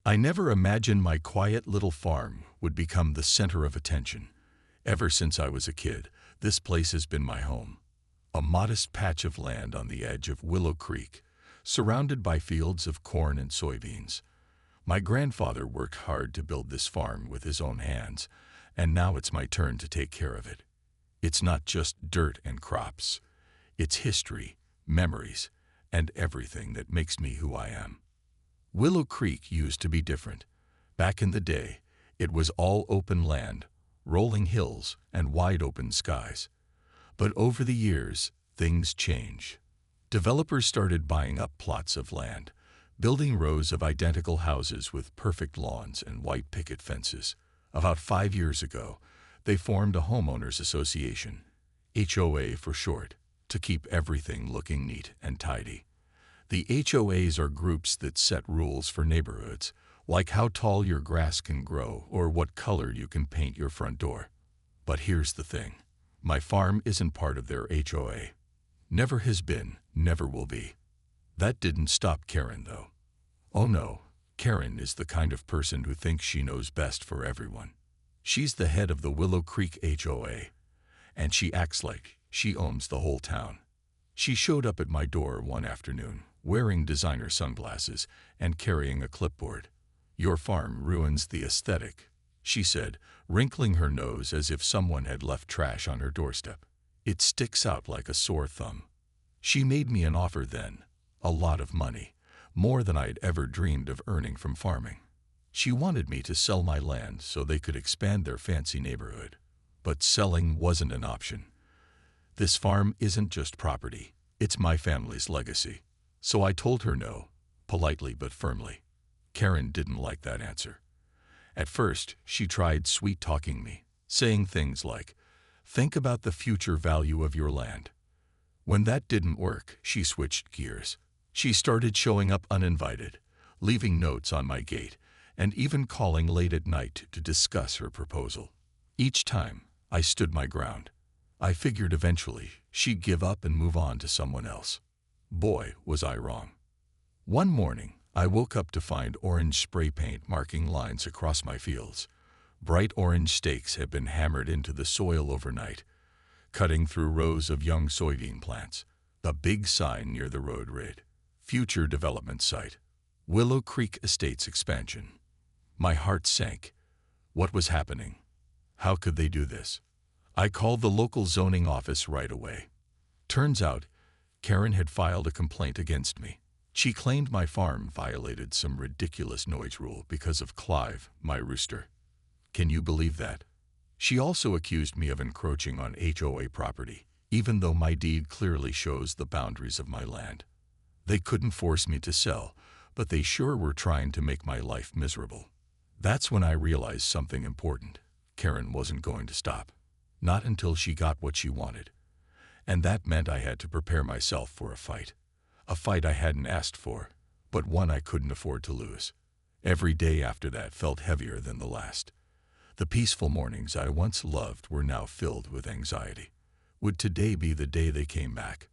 I never imagined my quiet little farm would become the center of attention. Ever since I was a kid, this place has been my home. A modest patch of land on the edge of Willow Creek, surrounded by fields of corn and soybeans. My grandfather worked hard to build this farm with his own hands, and now it's my turn to take care of it. It's not just dirt and crops. It's history, memories, and everything that makes me who I am. Willow Creek used to be different. Back in the day, it was all open land, rolling hills, and wide open skies. But over the years, things change. Developers started buying up plots of land, building rows of identical houses with perfect lawns and white picket fences. About 5 years ago, they formed a homeowners association, HOA for short, to keep everything looking neat and tidy. The HOAs are groups that set rules for neighborhoods, like how tall your grass can grow or what color you can paint your front door. But here's the thing. My farm isn't part of their HOA. Never has been, never will be. That didn't stop Karen, though. Oh no, Karen is the kind of person who thinks she knows best for everyone. She's the head of the Willow Creek HOA, and she acts like she owns the whole town. She showed up at my door one afternoon, wearing designer sunglasses and carrying a clipboard. "Your farm ruins the aesthetic," she said, wrinkling her nose as if someone had left trash on her doorstep. "It sticks out like a sore thumb." She made me an offer then, a lot of money, more than I'd ever dreamed of earning from farming. She wanted me to sell my land so they could expand their fancy neighborhood. But selling wasn't an option. This farm isn't just property, it's my family's legacy. So I told her no, politely but firmly. Karen didn't like that answer. At first, she tried sweet-talking me, saying things like, "Think about the future value of your land." When that didn't work, she switched gears. She started showing up uninvited, leaving notes on my gate, and even calling late at night to discuss her proposal. Each time, I stood my ground. I figured eventually she'd give up and move on to someone else. Boy, was I wrong. One morning, I woke up to find orange spray paint marking lines across my fields. Bright orange stakes had been hammered into the soil overnight, cutting through rows of young soybean plants. A big sign near the road read, "Future Development Site, Willow Creek Estates Expansion." My heart sank. What was happening? How could they do this? I called the local zoning office right away. Turns out, Karen had filed a complaint against me. She claimed my farm violated some ridiculous noise rule because of Clive, my rooster. Can you believe that? She also accused me of encroaching on HOA property, even though my deed clearly shows the boundaries of my land. They couldn't force me to sell, but they sure were trying to make my life miserable. That's when I realized something important. Karen wasn't going to stop. Not until she got what she wanted. And that meant I had to prepare myself for a fight. A fight I hadn't asked for, but one I couldn't afford to lose. Every day after that felt heavier than the last. The peaceful mornings I once loved were now filled with anxiety. Would today be the day they came back?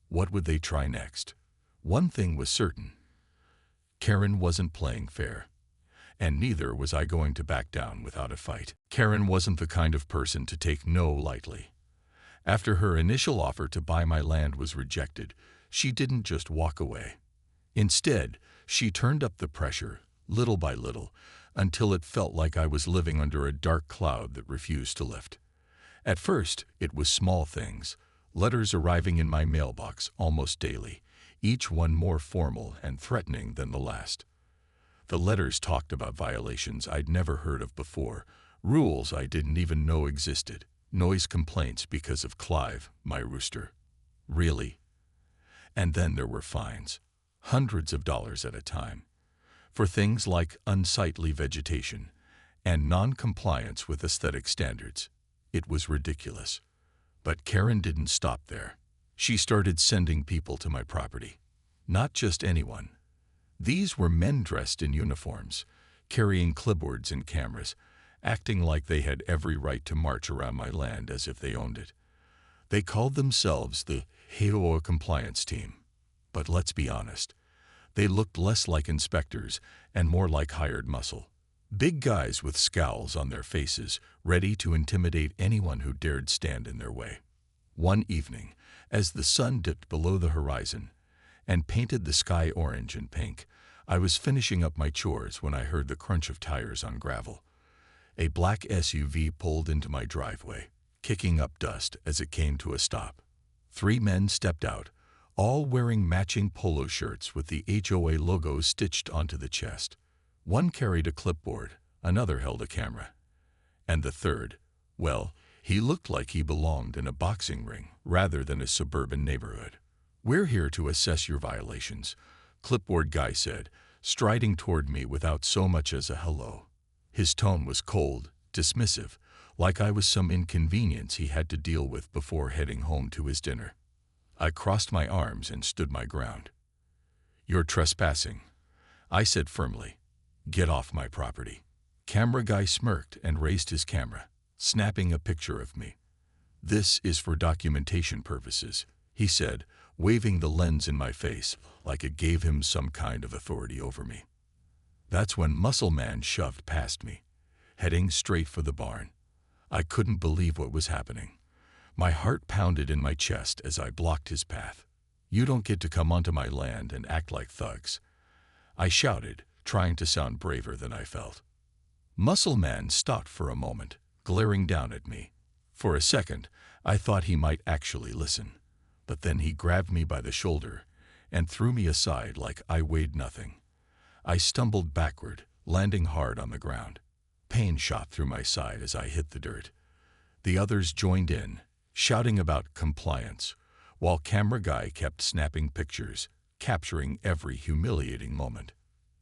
What would they try next? One thing was certain. Karen wasn't playing fair. And neither was I going to back down without a fight. Karen wasn't the kind of person to take no lightly. After her initial offer to buy my land was rejected, she didn't just walk away. Instead, she turned up the pressure, little by little, until it felt like I was living under a dark cloud that refused to lift. At first, it was small things, letters arriving in my mailbox almost daily, each one more formal and threatening than the last. The letters talked about violations I'd never heard of before, rules I didn't even know existed, noise complaints because of Clive, my rooster. Really? And then there were fines, hundreds of dollars at a time, for things like unsightly vegetation and non-compliance with aesthetic standards. It was ridiculous. But Karen didn't stop there. She started sending people to my property. Not just anyone. These were men dressed in uniforms, carrying clipboards and cameras, acting like they had every right to march around my land as if they owned it. They called themselves the HOA compliance team. But let's be honest, They looked less like inspectors and more like hired muscle. Big guys with scowls on their faces, ready to intimidate anyone who dared stand in their way. One evening, as the sun dipped below the horizon and painted the sky orange and pink, I was finishing up my chores when I heard the crunch of tires on gravel. A black SUV pulled into my driveway, kicking up dust as it came to a stop. 3 men stepped out, all wearing matching polo shirts with the HOA logo stitched onto the chest. One carried a clipboard, another held a camera. And the third, well, he looked like he belonged in a boxing ring rather than a suburban neighborhood. "We're here to assess your violations," clipboard guy said, striding toward me without so much as a hello. His tone was cold, dismissive, like I was some inconvenience he had to deal with before heading home to his dinner. I crossed my arms and stood my ground. "You're trespassing," I said firmly. "Get off my property." Camera guy smirked and raised his camera, snapping a picture of me. "This is for documentation purposes," he said, waving the lens in my face like it gave him some kind of authority over me. That's when Muscle Man shoved past me, heading straight for the barn. I couldn't believe what was happening. My heart pounded in my chest as I blocked his path. "You don't get to come onto my land and act like thugs," I shouted, trying to sound braver than I felt. Muscle Man stopped for a moment, glaring down at me. For a second, I thought he might actually listen, but then he grabbed me by the shoulder and threw me aside like I weighed nothing. I stumbled backward, landing hard on the ground. Pain shot through my side as I hit the dirt. The others joined in, shouting about compliance, while camera guy kept snapping pictures, capturing every humiliating moment.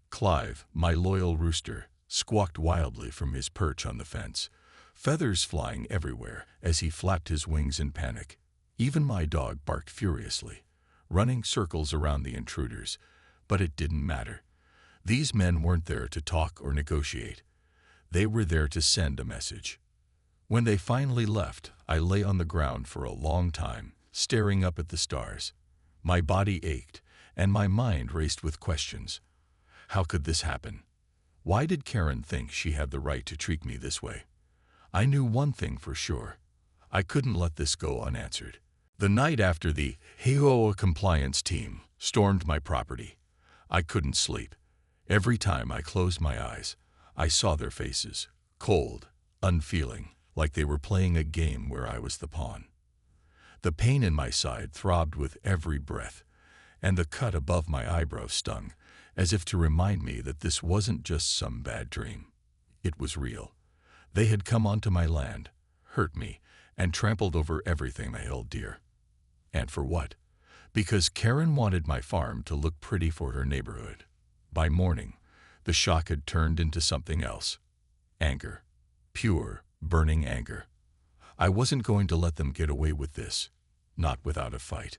Clive, my loyal rooster, squawked wildly from his perch on the fence, feathers flying everywhere as he flapped his wings in panic. Even my dog barked furiously, running circles around the intruders, but it didn't matter. These men weren't there to talk or negotiate. They were there to send a message. When they finally left, I lay on the ground for a long time, staring up at the stars. My body ached, and my mind raced with questions. How could this happen? Why did Karen think she had the right to treat me this way? I knew one thing for sure. I couldn't let this go unanswered. The night after the HOA compliance team stormed my property, I couldn't sleep. Every time I closed my eyes, I saw their faces, cold, unfeeling, like they were playing a game where I was the pawn. The pain in my side throbbed with every breath, and the cut above my eyebrow stung, as if to remind me that this wasn't just some bad dream. It was real. They had come onto my land, hurt me, and trampled over everything I held dear. And for what? Because Karen wanted my farm to look pretty for her neighborhood. By morning, the shock had turned into something else. Anger. Pure, burning anger. I wasn't going to let them get away with this. Not without a fight.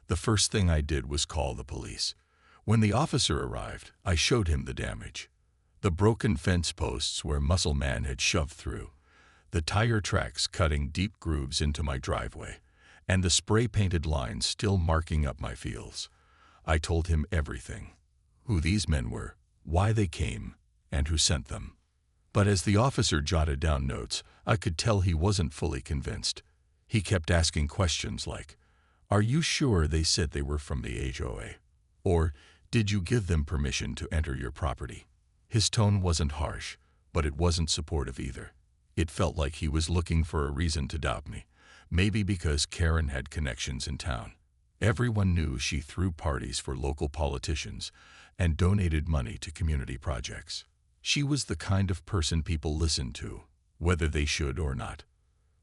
The first thing I did was call the police. When the officer arrived, I showed him the damage. The broken fence posts where Muscle Man had shoved through, the tire tracks cutting deep grooves into my driveway, and the spray-painted lines still marking up my fields. I told him everything. Who these men were, why they came, and who sent them. But as the officer jotted down notes, I could tell he wasn't fully convinced. He kept asking questions like, "Are you sure they said they were from the HOA? Or, did you give them permission to enter your property?" His tone wasn't harsh, but it wasn't supportive either. It felt like he was looking for a reason to doubt me, maybe because Karen had connections in town. Everyone knew she threw parties for local politicians and donated money to community projects. She was the kind of person people listened to, whether they should or not.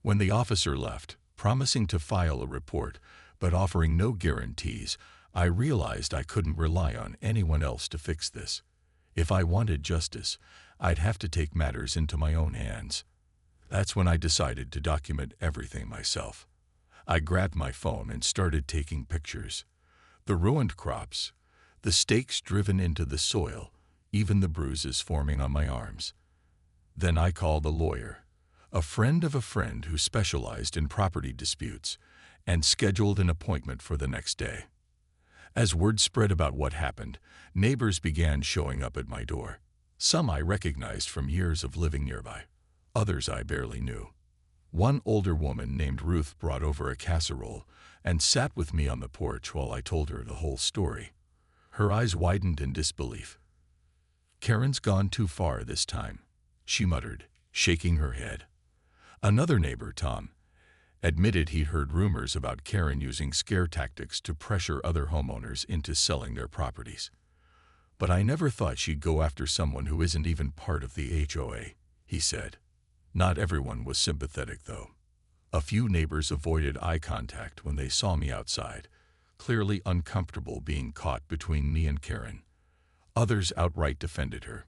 When the officer left, promising to file a report, but offering no guarantees, I realized I couldn't rely on anyone else to fix this. If I wanted justice, I'd have to take matters into my own hands. That's when I decided to document everything myself. I grabbed my phone and started taking pictures. The ruined crops, the stakes driven into the soil, even the bruises forming on my arms. Then I called a lawyer, a friend of a friend who specialized in property disputes, and scheduled an appointment for the next day. As word spread about what happened, neighbors began showing up at my door. Some I recognized from years of living nearby. Others I barely knew. One older woman named Ruth brought over a casserole and sat with me on the porch while I told her the whole story. Her eyes widened in disbelief. "Karen's gone too far this time," she muttered, shaking her head. Another neighbor, Tom, admitted he'd heard rumors about Karen using scare tactics to pressure other homeowners into selling their properties. "But I never thought she'd go after someone who isn't even part of the HOA," he said. Not everyone was sympathetic, though. A few neighbors avoided eye contact when they saw me outside, clearly uncomfortable being caught between me and Karen. Others outright defended her.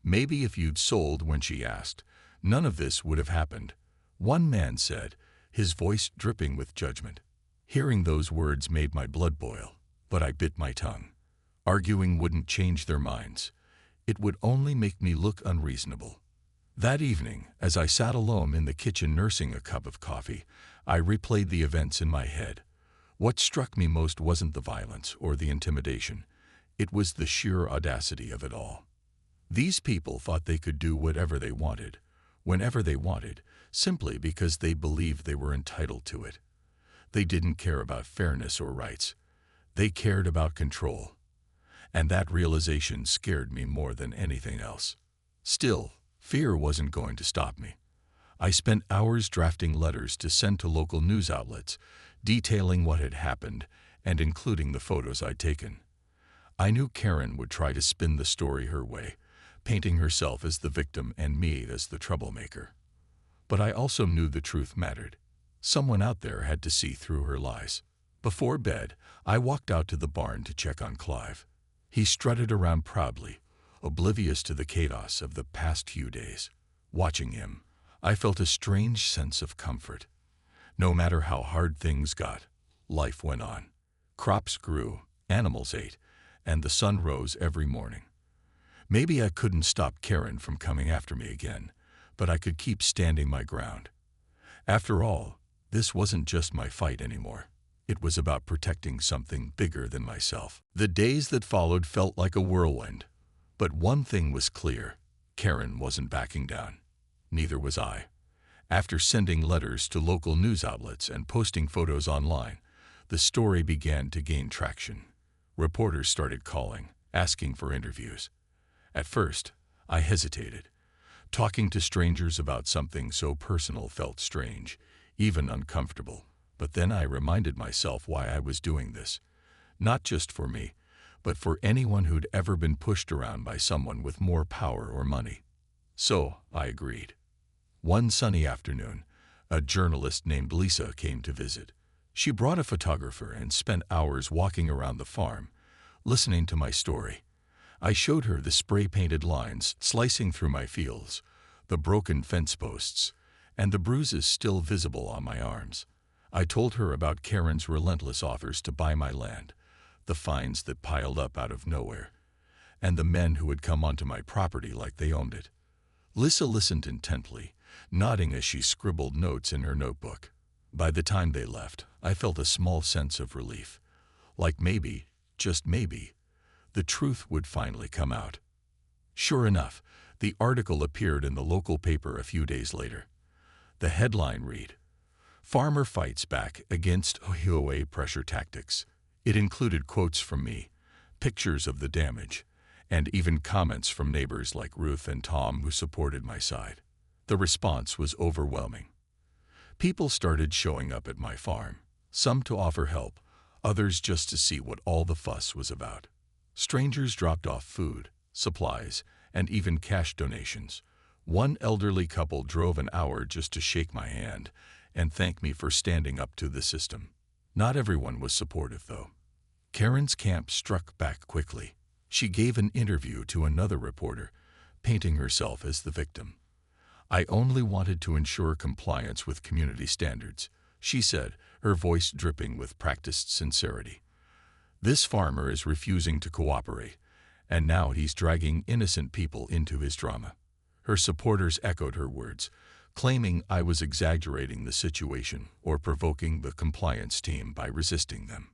"Maybe if you'd sold when she asked, none of this would have happened," one man said, his voice dripping with judgment. Hearing those words made my blood boil, but I bit my tongue. Arguing wouldn't change their minds. It would only make me look unreasonable. That evening, as I sat alone in the kitchen nursing a cup of coffee, I replayed the events in my head. What struck me most wasn't the violence or the intimidation. It was the sheer audacity of it all. These people thought they could do whatever they wanted, whenever they wanted, simply because they believed they were entitled to it. They didn't care about fairness or rights. They cared about control. And that realization scared me more than anything else. Still, fear wasn't going to stop me. I spent hours drafting letters to send to local news outlets, detailing what had happened and including the photos I'd taken. I knew Karen would try to spin the story her way, painting herself as the victim and me as the troublemaker. But I also knew the truth mattered. Someone out there had to see through her lies. Before bed, I walked out to the barn to check on Clive. He strutted around proudly, oblivious to the chaos of the past few days. Watching him, I felt a strange sense of comfort. No matter how hard things got, life went on. Crops grew, animals ate, and the sun rose every morning. Maybe I couldn't stop Karen from coming after me again, but I could keep standing my ground. After all, this wasn't just my fight anymore. It was about protecting something bigger than myself. The days that followed felt like a whirlwind. But one thing was clear: Karen wasn't backing down. Neither was I. After sending letters to local news outlets and posting photos online, the story began to gain traction. Reporters started calling, asking for interviews. At first, I hesitated. Talking to strangers about something so personal felt strange, even uncomfortable. But then I reminded myself why I was doing this. Not just for me, but for anyone who'd ever been pushed around by someone with more power or money. So I agreed. One sunny afternoon, a journalist named Lisa came to visit. She brought a photographer and spent hours walking around the farm, listening to my story. I showed her the spray-painted lines slicing through my fields, the broken fence posts, and the bruises still visible on my arms. I told her about Karen's relentless offers to buy my land, the fines that piled up out of nowhere, and the men who had come onto my property like they owned it. Lisa listened intently, nodding as she scribbled notes in her notebook. By the time they left, I felt a small sense of relief. Like maybe, just maybe, the truth would finally come out. Sure enough, the article appeared in the local paper a few days later. The headline read, "Farmer Fights Back Against HOA Pressure Tactics." It included quotes from me, pictures of the damage, and even comments from neighbors like Ruth and Tom who supported my side. The response was overwhelming. People started showing up at my farm, some to offer help, others just to see what all the fuss was about. Strangers dropped off food, supplies, and even cash donations. One elderly couple drove an hour just to shake my hand and thank me for standing up to the system. Not everyone was supportive, though. Karen's camp struck back quickly. She gave an interview to another reporter, painting herself as the victim. "I only wanted to ensure compliance with community standards," she said, her voice dripping with practiced sincerity. "This farmer is refusing to cooperate, and now he's dragging innocent people into his drama." Her supporters echoed her words, claiming I was exaggerating the situation or provoking the compliance team by resisting them.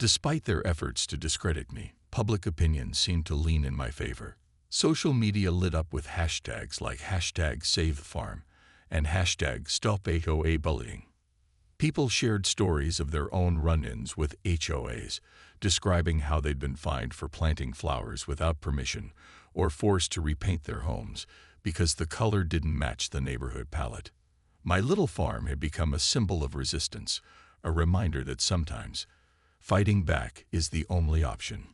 Despite their efforts to discredit me, public opinion seemed to lean in my favor. Social media lit up with hashtags like #SaveTheFarm and #StopHOABullying. People shared stories of their own run-ins with HOAs, describing how they'd been fined for planting flowers without permission or forced to repaint their homes because the color didn't match the neighborhood palette. My little farm had become a symbol of resistance, a reminder that sometimes fighting back is the only option.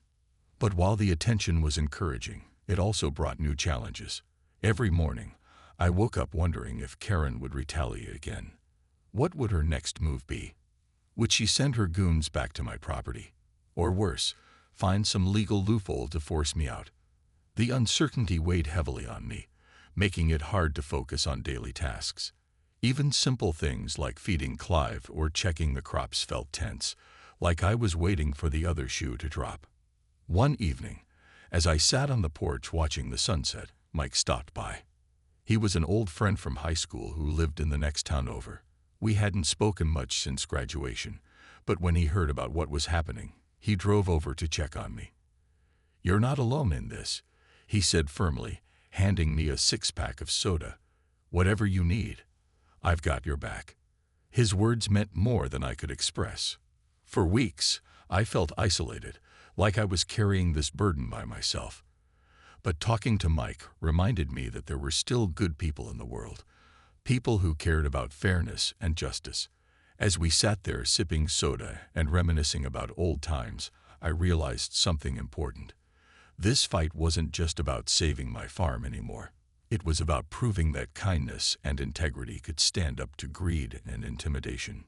But while the attention was encouraging, it also brought new challenges. Every morning, I woke up wondering if Karen would retaliate again. What would her next move be? Would she send her goons back to my property? Or worse, find some legal loophole to force me out? The uncertainty weighed heavily on me, making it hard to focus on daily tasks. Even simple things like feeding Clive or checking the crops felt tense, like I was waiting for the other shoe to drop. One evening, as I sat on the porch watching the sunset, Mike stopped by. He was an old friend from high school who lived in the next town over. We hadn't spoken much since graduation, but when he heard about what was happening, he drove over to check on me. "You're not alone in this," he said firmly, handing me a six-pack of soda. "Whatever you need, I've got your back." His words meant more than I could express. For weeks, I felt isolated, like I was carrying this burden by myself. But talking to Mike reminded me that there were still good people in the world, people who cared about fairness and justice. As we sat there sipping soda and reminiscing about old times, I realized something important. This fight wasn't just about saving my farm anymore. It was about proving that kindness and integrity could stand up to greed and intimidation.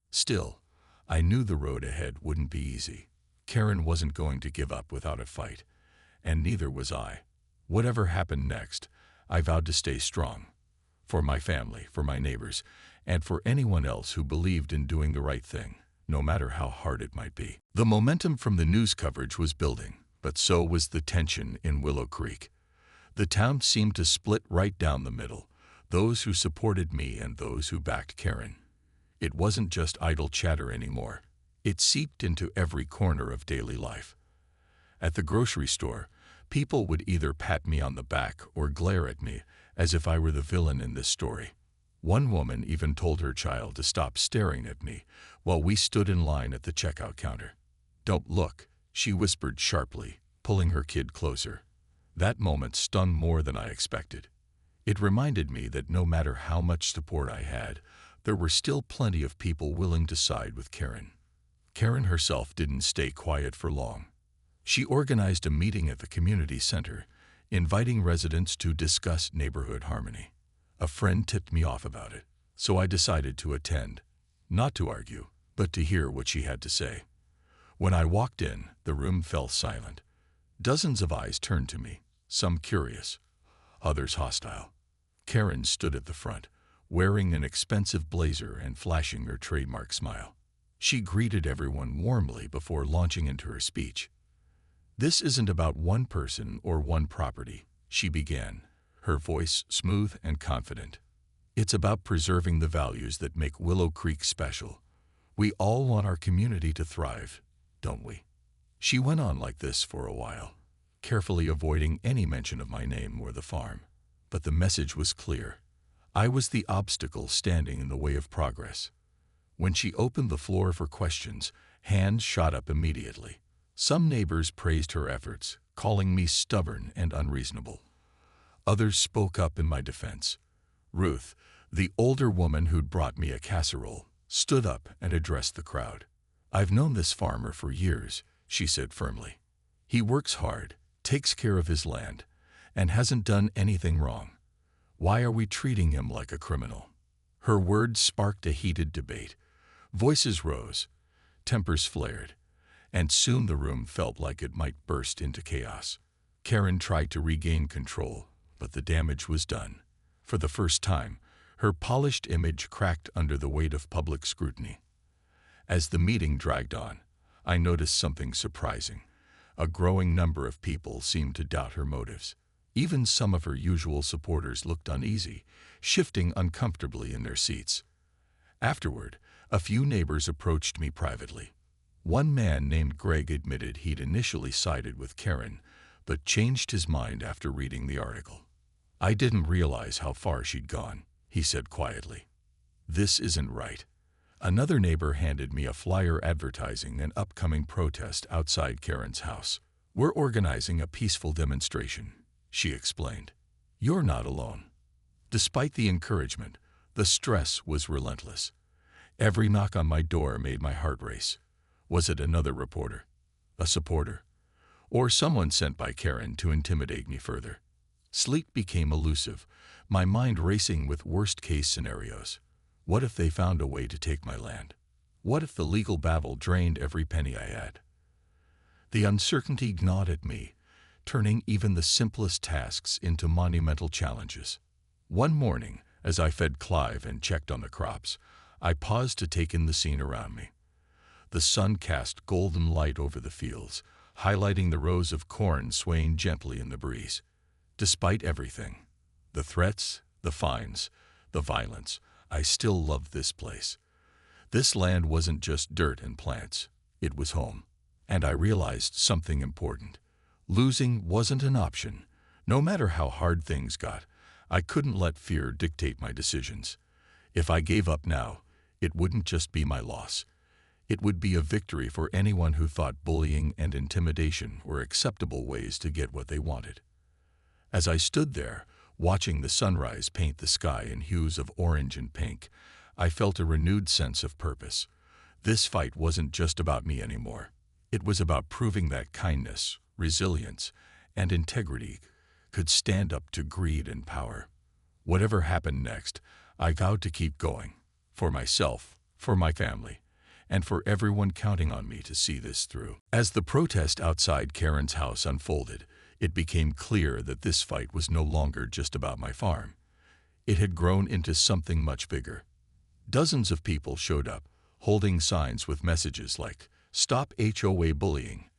Still, I knew the road ahead wouldn't be easy. Karen wasn't going to give up without a fight, and neither was I. Whatever happened next, I vowed to stay strong. For my family, for my neighbors, and for anyone else who believed in doing the right thing, no matter how hard it might be. The momentum from the news coverage was building, but so was the tension in Willow Creek. The town seemed to split right down the middle, those who supported me and those who backed Karen. It wasn't just idle chatter anymore. It seeped into every corner of daily life. At the grocery store, people would either pat me on the back or glare at me as if I were the villain in this story. One woman even told her child to stop staring at me while we stood in line at the checkout counter. "Don't look," she whispered sharply, pulling her kid closer. That moment stung more than I expected. It reminded me that no matter how much support I had, there were still plenty of people willing to side with Karen. Karen herself didn't stay quiet for long. She organized a meeting at the community center, inviting residents to discuss neighborhood harmony. A friend tipped me off about it, so I decided to attend, not to argue, but to hear what she had to say. When I walked in, the room fell silent. Dozens of eyes turned to me, some curious, others hostile. Karen stood at the front, wearing an expensive blazer and flashing her trademark smile. She greeted everyone warmly before launching into her speech. "This isn't about one person or one property," she began, her voice smooth and confident. "It's about preserving the values that make Willow Creek special. We all want our community to thrive, don't we?" She went on like this for a while, carefully avoiding any mention of my name or the farm. But the message was clear. I was the obstacle standing in the way of progress. When she opened the floor for questions, hands shot up immediately. Some neighbors praised her efforts, calling me stubborn and unreasonable. Others spoke up in my defense. Ruth, the older woman who'd brought me a casserole, stood up and addressed the crowd. "I've known this farmer for years," she said firmly. "He works hard, takes care of his land, and hasn't done anything wrong. Why are we treating him like a criminal?" Her words sparked a heated debate. Voices rose, tempers flared, and soon the room felt like it might burst into chaos. Karen tried to regain control, but the damage was done. For the first time, her polished image cracked under the weight of public scrutiny. As the meeting dragged on, I noticed something surprising. A growing number of people seemed to doubt her motives. Even some of her usual supporters looked uneasy, shifting uncomfortably in their seats. Afterward, a few neighbors approached me privately. One man named Greg admitted he'd initially sided with Karen, but changed his mind after reading the article. "I didn't realize how far she'd gone," he said quietly. "This isn't right." Another neighbor handed me a flyer advertising an upcoming protest outside Karen's house. "We're organizing a peaceful demonstration," she explained. "You're not alone." Despite the encouragement, the stress was relentless. Every knock on my door made my heart race. Was it another reporter, a supporter, or someone sent by Karen to intimidate me further? Sleep became elusive, my mind racing with worst-case scenarios. What if they found a way to take my land? What if the legal battle drained every penny I had? The uncertainty gnawed at me, turning even the simplest tasks into monumental challenges. One morning, as I fed Clive and checked on the crops, I paused to take in the scene around me. The sun cast golden light over the fields, highlighting the rows of corn swaying gently in the breeze. Despite everything, the threats, the fines, the violence, I still loved this place. This land wasn't just dirt and plants, it was home. And I realized something important. Losing wasn't an option. No matter how hard things got, I couldn't let fear dictate my decisions. If I gave up now, it wouldn't just be my loss. It would be a victory for anyone who thought bullying and intimidation were acceptable ways to get what they wanted. As I stood there, watching the sunrise paint the sky in hues of orange and pink, I felt a renewed sense of purpose. This fight wasn't just about me anymore. It was about proving that kindness, resilience, and integrity could stand up to greed and power. Whatever happened next, I vowed to keep going. For myself, for my family, and for everyone counting on me to see this through. As the protest outside Karen's house unfolded, it became clear that this fight was no longer just about my farm. It had grown into something much bigger. Dozens of people showed up, holding signs with messages like, "Stop HOA bullying,"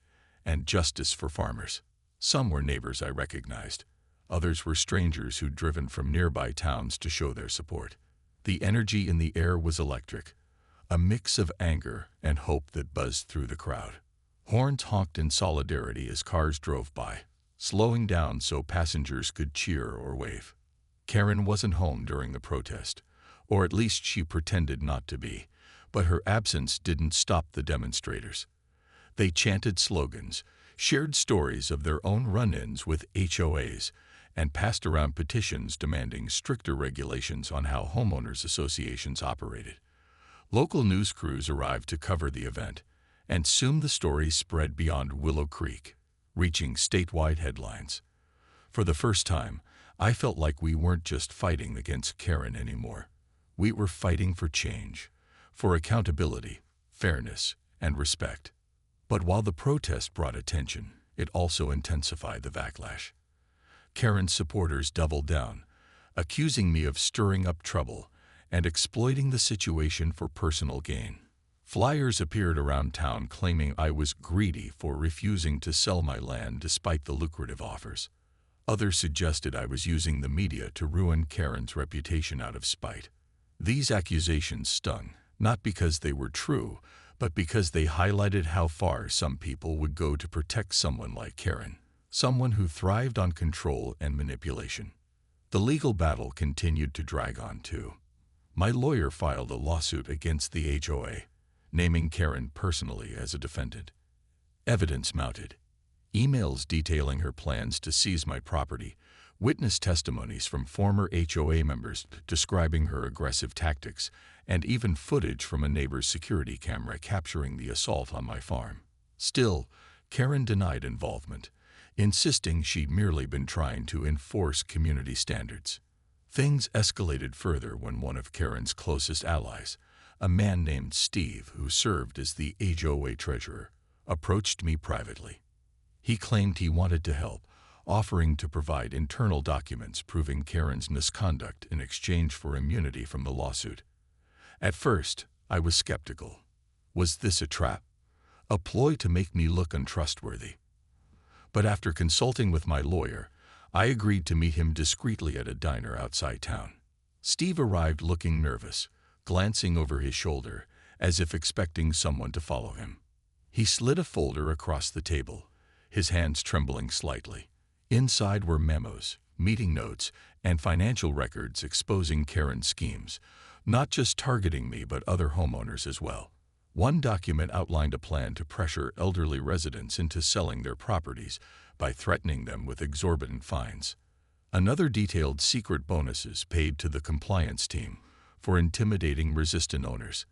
and "Justice for farmers." Some were neighbors I recognized. Others were strangers who'd driven from nearby towns to show their support. The energy in the air was electric, a mix of anger and hope that buzzed through the crowd. Horns honked in solidarity as cars drove by, slowing down so passengers could cheer or wave. Karen wasn't home during the protest, or at least she pretended not to be, but her absence didn't stop the demonstrators. They chanted slogans, shared stories of their own run-ins with HOAs, and passed around petitions demanding stricter regulations on how homeowners associations operated. Local news crews arrived to cover the event, and soon the story spread beyond Willow Creek, reaching statewide headlines. For the first time, I felt like we weren't just fighting against Karen anymore. We were fighting for change, for accountability, fairness, and respect. But while the protest brought attention, it also intensified the backlash. Karen's supporters doubled down, accusing me of stirring up trouble and exploiting the situation for personal gain. Flyers appeared around town claiming I was greedy for refusing to sell my land despite the lucrative offers. Others suggested I was using the media to ruin Karen's reputation out of spite. These accusations stung, not because they were true, but because they highlighted how far some people would go to protect someone like Karen, someone who thrived on control and manipulation. The legal battle continued to drag on too. My lawyer filed a lawsuit against the HOA, naming Karen personally as a defendant. Evidence mounted. Emails detailing her plans to seize my property, witness testimonies from former HOA members describing her aggressive tactics, and even footage from a neighbor's security camera capturing the assault on my farm. Still, Karen denied involvement, insisting she'd merely been trying to enforce community standards. Things escalated further when one of Karen's closest allies, a man named Steve who served as the HOA treasurer, approached me privately. He claimed he wanted to help, offering to provide internal documents proving Karen's misconduct in exchange for immunity from the lawsuit. At first, I was skeptical. Was this a trap? A ploy to make me look untrustworthy? But after consulting with my lawyer, I agreed to meet him discreetly at a diner outside town. Steve arrived looking nervous, glancing over his shoulder, as if expecting someone to follow him. He slid a folder across the table, his hands trembling slightly. Inside were memos, meeting notes, and financial records exposing Karen's schemes, not just targeting me but other homeowners as well. One document outlined a plan to pressure elderly residents into selling their properties by threatening them with exorbitant fines. Another detailed secret bonuses paid to the compliance team for intimidating resistant owners.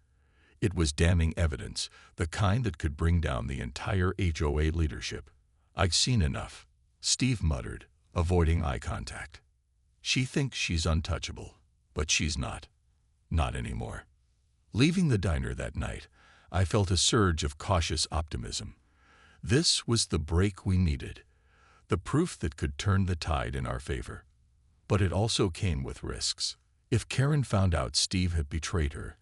It was damning evidence, the kind that could bring down the entire HOA leadership. "I've seen enough," Steve muttered, avoiding eye contact. "She thinks she's untouchable, but she's not. Not anymore." Leaving the diner that night, I felt a surge of cautious optimism. This was the break we needed, the proof that could turn the tide in our favor. But it also came with risks. If Karen found out Steve had betrayed her,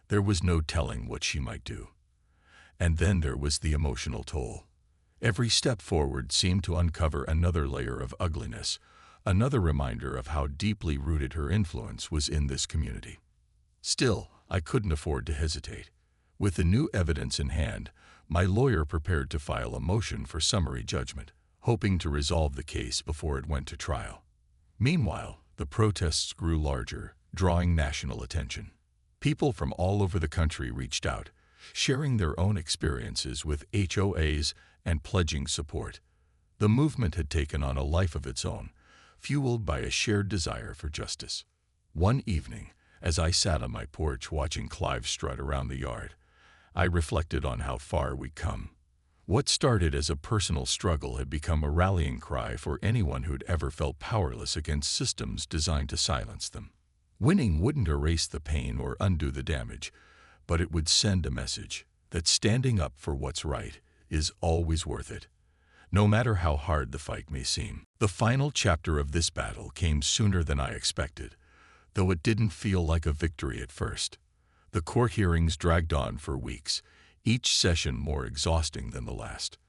there was no telling what she might do. And then there was the emotional toll. Every step forward seemed to uncover another layer of ugliness, another reminder of how deeply rooted her influence was in this community. Still, I couldn't afford to hesitate. With the new evidence in hand, my lawyer prepared to file a motion for summary judgment, hoping to resolve the case before it went to trial. Meanwhile, the protests grew larger, drawing national attention. People from all over the country reached out, sharing their own experiences with HOAs and pledging support. The movement had taken on a life of its own, fueled by a shared desire for justice. One evening, as I sat on my porch watching Clive strut around the yard, I reflected on how far we'd come. What started as a personal struggle had become a rallying cry for anyone who'd ever felt powerless against systems designed to silence them. Winning wouldn't erase the pain or undo the damage, but it would send a message that standing up for what's right is always worth it, no matter how hard the fight may seem. The final chapter of this battle came sooner than I expected, though it didn't feel like a victory at first. The court hearings dragged on for weeks, each session more exhausting than the last.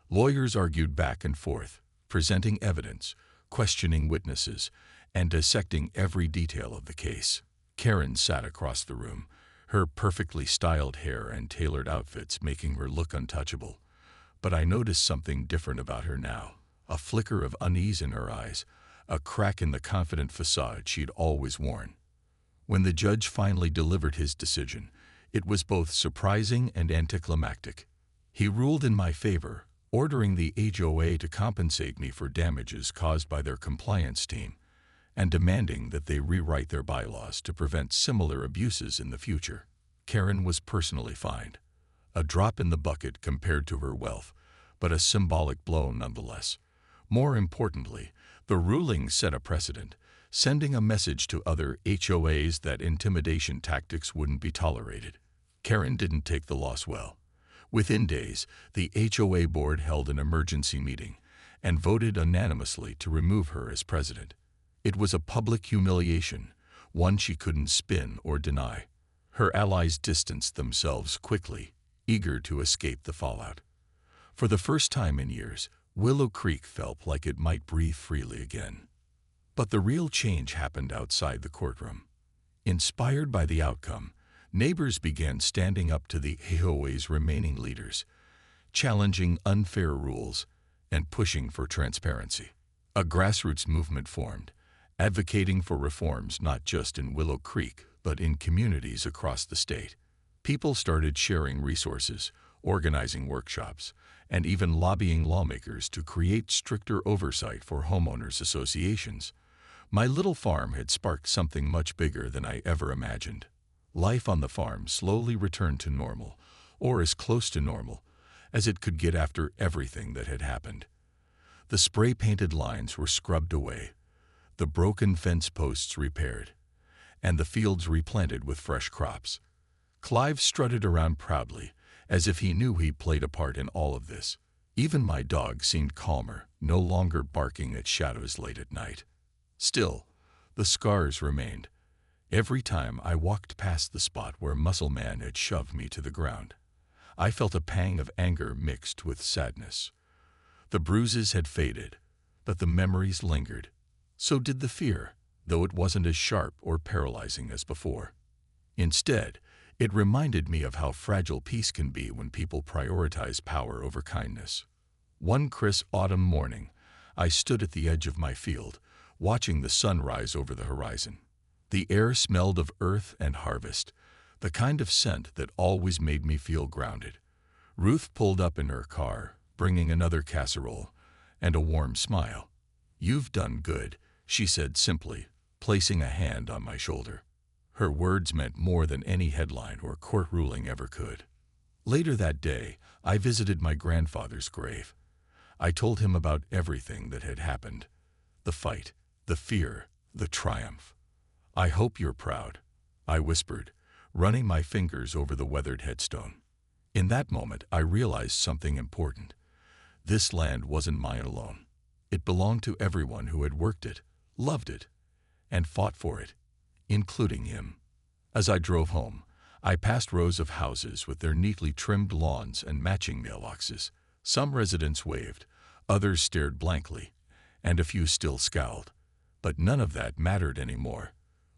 Lawyers argued back and forth, presenting evidence, questioning witnesses, and dissecting every detail of the case. Karen sat across the room, her perfectly styled hair and tailored outfits making her look untouchable. But I noticed something different about her now, a flicker of unease in her eyes, a crack in the confident facade she'd always worn. When the judge finally delivered his decision, it was both surprising and anticlimactic. He ruled in my favor, ordering the HOA to compensate me for damages caused by their compliance team, and demanding that they rewrite their bylaws to prevent similar abuses in the future. Karen was personally fined, a drop in the bucket compared to her wealth, but a symbolic blow nonetheless. More importantly, the ruling set a precedent, sending a message to other HOAs that intimidation tactics wouldn't be tolerated. Karen didn't take the loss well. Within days, the HOA board held an emergency meeting and voted unanimously to remove her as president. It was a public humiliation, one she couldn't spin or deny. Her allies distanced themselves quickly, eager to escape the fallout. For the first time in years, Willow Creek felt like it might breathe freely again. But the real change happened outside the courtroom. Inspired by the outcome, neighbors began standing up to the HOA's remaining leaders, challenging unfair rules and pushing for transparency. A grassroots movement formed, advocating for reforms not just in Willow Creek, but in communities across the state. People started sharing resources, organizing workshops, and even lobbying lawmakers to create stricter oversight for homeowners associations. My little farm had sparked something much bigger than I ever imagined. Life on the farm slowly returned to normal, or as close to normal as it could get after everything that had happened. The spray-painted lines were scrubbed away, the broken fence posts repaired, and the fields replanted with fresh crops. Clive strutted around proudly, as if he knew he played a part in all of this. Even my dog seemed calmer, no longer barking at shadows late at night. Still, the scars remained. Every time I walked past the spot where Muscle Man had shoved me to the ground, I felt a pang of anger mixed with sadness. The bruises had faded, but the memories lingered. So did the fear, though it wasn't as sharp or paralyzing as before. Instead, It reminded me of how fragile peace can be when people prioritize power over kindness. One crisp autumn morning, I stood at the edge of my field, watching the sun rise over the horizon. The air smelled of earth and harvest, the kind of scent that always made me feel grounded. Ruth pulled up in her car, bringing another casserole and a warm smile. "You've done good," she said simply, placing a hand on my shoulder. Her words meant more than any headline or court ruling ever could. Later that day, I visited my grandfather's grave. I told him about everything that had happened: the fight, the fear, the triumph. "I hope you're proud," I whispered, running my fingers over the weathered headstone. In that moment, I realized something important. This land wasn't mine alone. It belonged to everyone who had worked it, loved it, and fought for it, including him. As I drove home, I passed rows of houses with their neatly trimmed lawns and matching mailboxes. Some residents waved, others stared blankly, and a few still scowled. But none of that mattered anymore.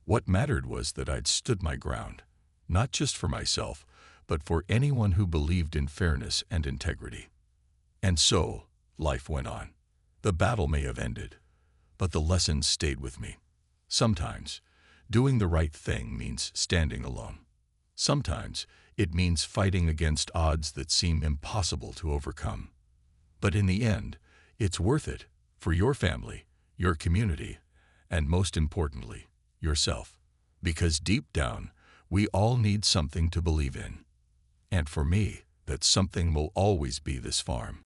What mattered was that I'd stood my ground, not just for myself, but for anyone who believed in fairness and integrity. And so, life went on. The battle may have ended, but the lessons stayed with me. Sometimes, doing the right thing means standing alone. Sometimes, it means fighting against odds that seem impossible to overcome. But in the end, it's worth it for your family, your community, and most importantly, yourself. Because deep down, we all need something to believe in. And for me, that something will always be this farm.